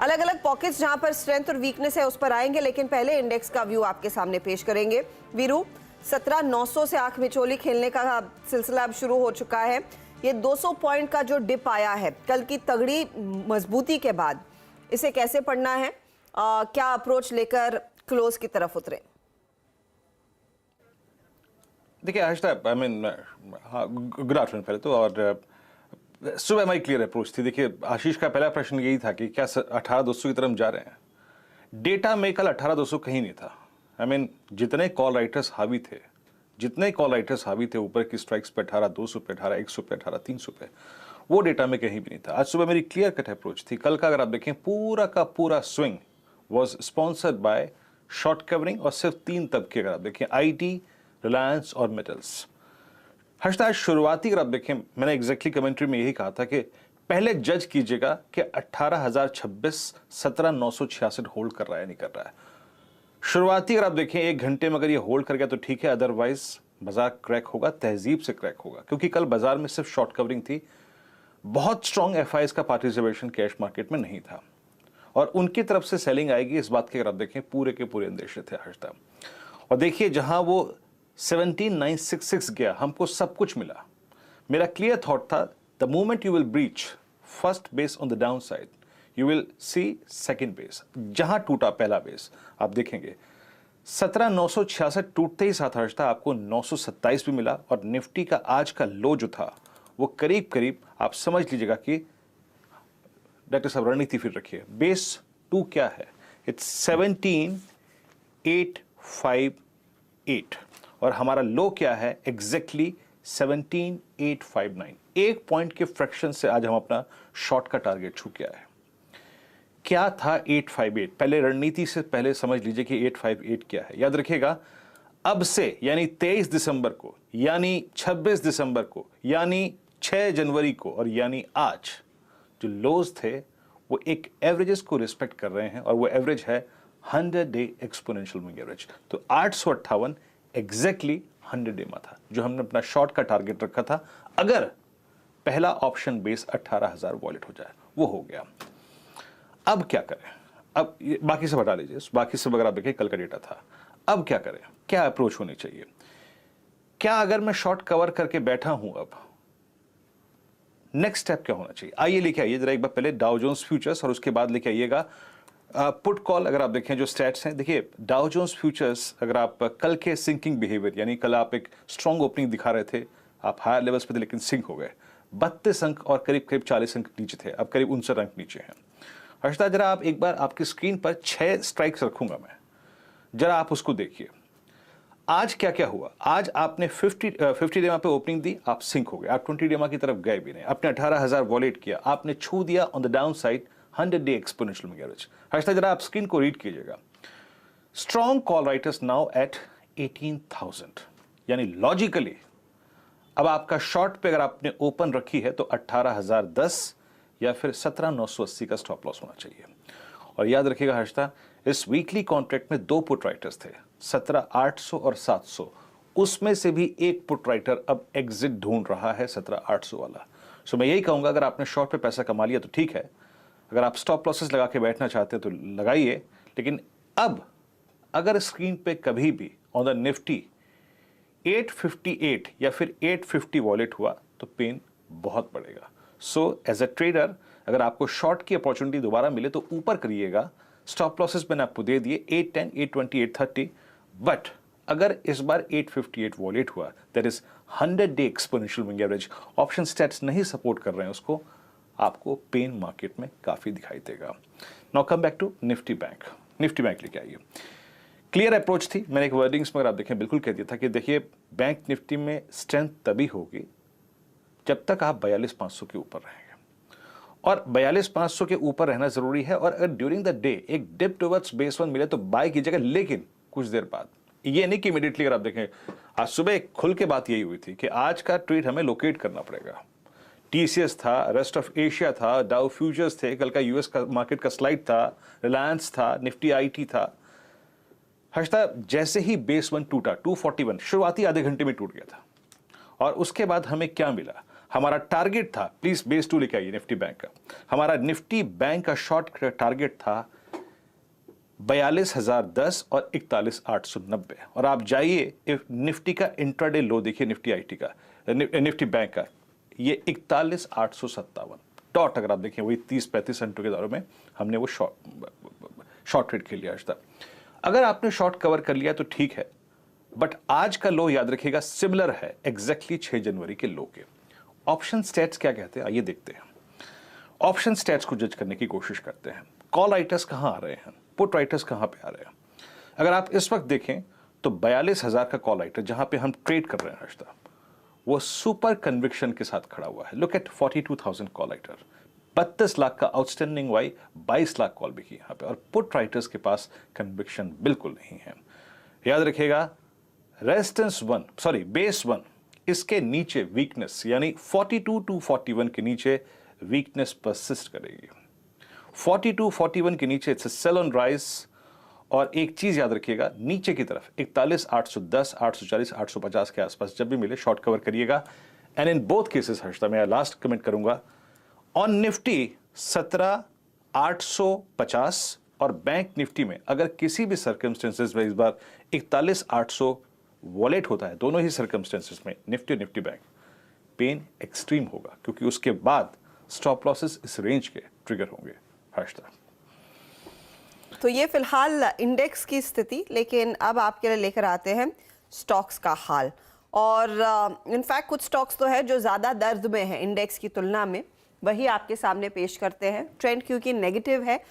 अलग अलग पॉकेट्स जहां पर स्ट्रेंथ और वीकनेस है उस पर आएंगे, लेकिन पहले इंडेक्स का व्यू आपके सामने पेश करेंगे। वीरू, 17,900 से आंख मिचोली खेलने का सिलसिला अब शुरू हो चुका है। ये 200 पॉइंट का जो डिप आया है कल की तगड़ी मजबूती के बाद, इसे कैसे पढ़ना है? क्या अप्रोच लेकर क्लोज की तरफ उतरे? देखिए हर्षदा, आई मीन हाँ, गुड आफ्टरनून पहले तो। और सुबह हमारी क्लियर अप्रोच थी। देखिए आशीष का पहला प्रश्न यही था कि क्या 18,200 की तरफ जा रहे हैं। डेटा में कल 18,200 कहीं नहीं था। आई मीन जितने कॉल राइटर्स हावी थे ऊपर की स्ट्राइक्स पे 18,200 पे, 18,100 पे, 18,300 पे, वो डेटा में कहीं भी नहीं था। आज सुबह मेरी क्लियर कट अप्रोच थी। कल का अगर आप देखें पूरा का पूरा swing was sponsored by short covering और सिर्फ 3 तबके अगर आप देखें, IT, रिलायंस और मेटल्स। हर्षदा शुरुआती अगर आप देखें, मैंने एग्जैक्टली कमेंट्री में यही कहा था कि पहले जज कीजिएगा कि 18,026, 17,966 होल्ड कर रहा है नहीं कर रहा है। शुरुआती अगर आप देखें 1 घंटे में अगर ये होल्ड कर गया तो ठीक है, अदरवाइज बाजार क्रैक होगा, तहजीब से क्रैक होगा, क्योंकि कल बाजार में सिर्फ शॉर्ट कवरिंग थी। बहुत स्ट्रॉन्ग FIs का पार्टिसिपेशन कैश मार्केट में नहीं था और उनकी तरफ से सेलिंग आएगी इस बात के अगर आप देखें पूरे के पूरे अंदेशे थे हर्षदा। और देखिए जहां वो 17,966 गया, हमको सब कुछ मिला। मेरा क्लियर थॉट था, the moment you will breach first base on the down side, you will see second base. जहां टूटा पहला बेस आप देखेंगे 17,966 टूटते ही साथ हर्षदा आपको 927 भी मिला और निफ्टी का आज का लो जो था वो करीब करीब आप समझ लीजिएगा कि डॉक्टर साहब रणनीति फिर रखिए, बेस 2 क्या है, इट्स 17,858 और हमारा लो क्या है एग्जैक्टली 17,859। 1 पॉइंट के फ्रैक्शन से आज हम अपना शॉर्ट का टारगेट छू के आए। क्या था 858? पहले रणनीति से पहले समझ लीजिए कि 858 क्या है। याद रखिएगा, अब से यानी 23 दिसंबर को, यानी 26 दिसंबर को, यानी 6 जनवरी को और यानी आज जो लोज थे वो एक एवरेजेस को रिस्पेक्ट कर रहे हैं और वो एवरेज है 100 डे एक्सपोनेंशियल मूविंग एवरेज। तो 858 एग्जैक्टली 100 डे में था जो हमने अपना शॉर्ट का टारगेट रखा था। अगर पहला ऑप्शन बेस 18,000 वॉलेट हो जाए, वो हो गया। अब क्या करें? अब बाकी सब हटा लीजिए, बाकी सब अगर आप देखें कल का डेटा था। अब क्या करें? क्या अप्रोच होनी चाहिए? क्या अगर मैं शॉर्ट कवर करके बैठा हूं, अब नेक्स्ट स्टेप क्या होना चाहिए? आइए लेके आइए जरा एक बार पहले डाउ जोन्स फ्यूचर्स और उसके बाद लेके आइएगा पुट कॉल। अगर आप देखें जो स्टैट्स हैं, देखिए डाउ जोन्स फ्यूचर्स अगर आप कल के सिंकिंग बिहेवियर, यानी कल आप एक स्ट्रॉन्ग ओपनिंग दिखा रहे थे, आप हायर लेवल्स पे थे लेकिन सिंक हो गए, 32 अंक और करीब करीब 40 अंक नीचे थे, अब करीब 69 अंक नीचे हैं। हर्षदा जरा आप एक बार आपकी स्क्रीन पर 6 स्ट्राइक्स रखूंगा मैं, जरा आप उसको देखिए। आज क्या क्या हुआ? आज आपने 50 डेमा पे ओपनिंग दी, आप सिंक हो गए, आप 20 डेमा की तरफ गए भी नहीं, आपने 18,000 वॉलेट किया, आपने छू दिया on the down side 100 day exponential moving average. Harshada जरा आप स्क्रीन को रीड कीजिएगा। Strong call writers now at 18,000, यानी लॉजिकली अब आपका शॉर्ट पे अगर आपने ओपन रखी है तो 18,010 या फिर 17,980 का स्टॉप लॉस होना चाहिए। और याद रखिएगा हर्षदा, इस वीकली कॉन्ट्रैक्ट में 2 पुट राइटर्स थे, 17,800 और 700, उसमें से भी एक पुट राइटर अब एग्जिट ढूंढ रहा है 17,800 वाला। सो मैं यही कहूंगा, अगर आपने शॉर्ट पे पैसा कमा लिया तो ठीक है, अगर आप स्टॉप लॉसेस लगा के बैठना चाहते हैं तो लगाइए। लेकिन अब अगर स्क्रीन पे कभी भी ऑन द निफ्टी 858 या फिर 850 वॉलेट हुआ तो पेन बहुत बढ़ेगा। सो एज अ ट्रेडर अगर आपको शॉर्ट की अपॉर्चुनिटी दोबारा मिले तो ऊपर करिएगा। स्टॉप लॉसेस मैंने आपको दे दिए 810, 820, 830, बट अगर इस बार 858 वॉलेट हुआ, that is 100 day exponential moving average, option stats नहीं सपोर्ट कर रहे हैं उसको, आपको पेन मार्केट में काफी दिखाई देगा। Now come back to Nifty bank. Nifty bank लेके आइए। क्लियर अप्रोच थी, मैंने एक वर्डिंग्स में अगर आप देखें बिल्कुल कह दिया था कि देखिए बैंक निफ्टी में स्ट्रेंथ तभी होगी जब तक आप 42,500 के ऊपर रहेंगे, और 42,500 के ऊपर रहना जरूरी है। और अगर ड्यूरिंग द डे एक डिप टुवर्ड्स बेस 1 मिले तो बाय कीजिएगा, लेकिन कुछ देर बाद, ये नहीं कि इमीडिएटली। अगर आप देखें आज सुबह खुल के बात यही हुई थी कि आज का ट्रेड हमें लोकेट करना पड़ेगा। TCS था, रेस्ट ऑफ एशिया था, डाउ फ्यूचर्स थे, कल का US का मार्केट का स्लाइड था, रिलायंस था, निफ्टी IT था। हर्षदा जैसे ही बेस 1 टूटा 241, शुरुआती आधे घंटे में टूट गया था, और उसके बाद हमें क्या मिला? हमारा टारगेट था, प्लीज बेस 2 लेके आइए निफ्टी बैंक का, हमारा निफ्टी बैंक का शॉर्ट टारगेट था 42,010 और 41,890। और आप जाइए निफ्टी का इंट्राडे लो देखिए, निफ्टी आईटी का, निफ्टी बैंक का, ये 41,857 डॉट। अगर आप देखें वही 30-35 सेंटों के दौरों में हमने वो शॉर्ट ट्रेड खेल लिया आज तक। अगर आपने शॉर्ट कवर कर लिया तो ठीक है, बट आज का लो याद रखिएगा सिमिलर है एग्जैक्टली 6 जनवरी के लो के। ऑप्शन स्टैट्स क्या कहते हैं आइए देखते हैं। ऑप्शन स्टैट्स को जज करने की कोशिश करते हैं। कॉल राइटर्स कहां आ रहे हैं, पुट राइटर्स कहां पे आ रहे हैं। अगर आप इस वक्त देखें तो 42,000 का कॉल राइटर जहां पे हम ट्रेड कर रहे हैं आज तक, वो सुपर कन्विक्शन के साथ खड़ा हुआ है। Look at 42,000 call writer, 32 lakh का आउटस्टैंडिंग वाई, 22 लाख कॉल भी की यहां पे, और पुट राइटर्स के पास कन्विक्शन बिल्कुल नहीं है। याद रखिएगा रेजिस्टेंस 1 सॉरी बेस 1, इसके नीचे वीकनेस यानी 42 to 41 के नीचे वीकनेस परसिस्ट करेगी। 42-41 के नीचे इट्स सेल ऑन राइज। और एक चीज याद रखिएगा नीचे की तरफ 41,810, 840, 850 के आसपास जब भी मिले शॉर्ट कवर करिएगा। And in both cases Harshada मैं लास्ट कमेंट करूंगा ऑन निफ्टी 17,850 और बैंक निफ्टी में अगर किसी भी सर्कमस्टेंसेस में इस बार 41,800 वॉलेट होता है, दोनों ही सर्कमस्टेंसेस में निफ्टी और निफ्टी बैंक, पेन एक्सट्रीम होगा क्योंकि उसके बाद स्टॉप लॉसेस इस रेंज के ट्रिगर होंगे। हर्षदा, तो ये फिलहाल इंडेक्स की स्थिति, लेकिन अब आपके लिए लेकर आते हैं स्टॉक्स का हाल। और इनफैक्ट कुछ स्टॉक्स तो है जो ज़्यादा दर्द में है इंडेक्स की तुलना में, वही आपके सामने पेश करते हैं। ट्रेंड क्योंकि नेगेटिव है